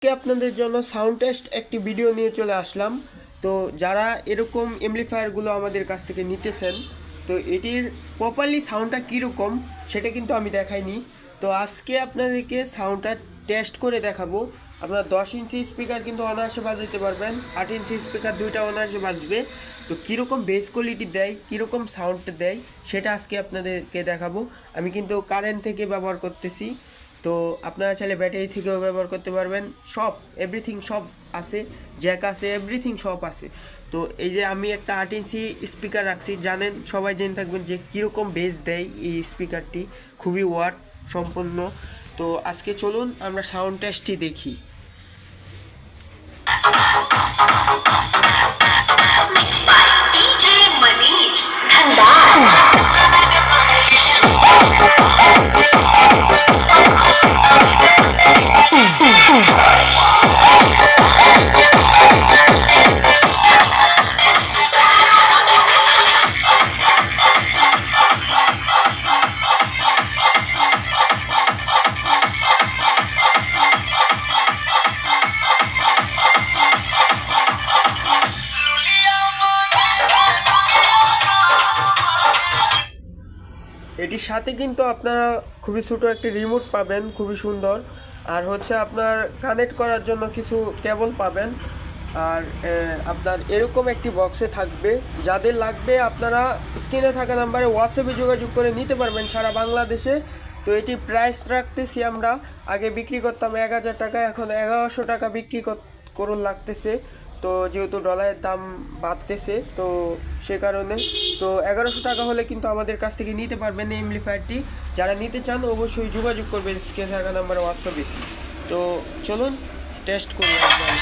আজকে আপনাদের জন্য সাউন্ড টেস্ট একটি ভিডিও নিয়ে চলে আসলাম। তো যারা এরকম এমপ্লিফায়ারগুলো আমাদের কাছ থেকে নিতেছেন, তো এটির প্রপারলি সাউন্ডটা কীরকম সেটা কিন্তু আমি দেখাইনি। তো আজকে আপনাদেরকে সাউন্ডটা টেস্ট করে দেখাবো। আপনার 10 ইঞ্চি স্পিকার কিন্তু অনায়াসে বাজাতে পারবেন, 8 ইঞ্চি স্পিকার দুইটা অনায়াসে বাজবে। তো কীরকম বেস কোয়ালিটি দেয়, কীরকম সাউন্ড দেয় সেটা আজকে আপনাদেরকে দেখাবো। আমি কিন্তু কারেন্ট থেকে ব্যবহার করতেছি, তো আপনারা চাইলে ব্যাটারি থেকেও ব্যবহার করতে পারবেন। সব এভরিথিং সব আছে, জ্যাক আছে, এভরিথিং সব আছে। তো এই যে আমি একটা 8 ইঞ্চি স্পিকার রাখছি, জানেন সবাই জেনে থাকবেন যে কীরকম বেস দেয় এই স্পিকারটি, খুবই ওয়াট সম্পন্ন। তো আজকে চলুন আমরা সাউন্ড টেস্টটি দেখি। এটির সাথে কিন্তু আপনারা খুবই ছোটো একটি রিমোট পাবেন, খুবই সুন্দর। আর হচ্ছে আপনার কানেক্ট করার জন্য কিছু কেবল পাবেন। আর আপনার এরকম একটি বক্সে থাকবে। যাদের লাগবে আপনারা স্ক্রিনে থাকা নাম্বারে হোয়াটসঅ্যাপে যোগাযোগ করে নিতে পারবেন সারা বাংলাদেশে। তো এটি প্রাইস রাখতেছি আমরা, আগে বিক্রি করতাম 1000 টাকা, এখন 1100 টাকা বিক্রি করুন লাগতেছে। তো যেহেতু ডলারের দাম বাড়তেছে, তো সে কারণে তো 1100 টাকা হলে কিন্তু আমাদের কাছ থেকে নিতে পারবেন এই এমপ্লিফায়ারটি। যারা নিতে চান অবশ্যই যোগাযোগ করবেন স্ক্রিনে থাকা নাম্বারে হোয়াটসঅ্যাপে। তো চলুন টেস্ট করি একবার।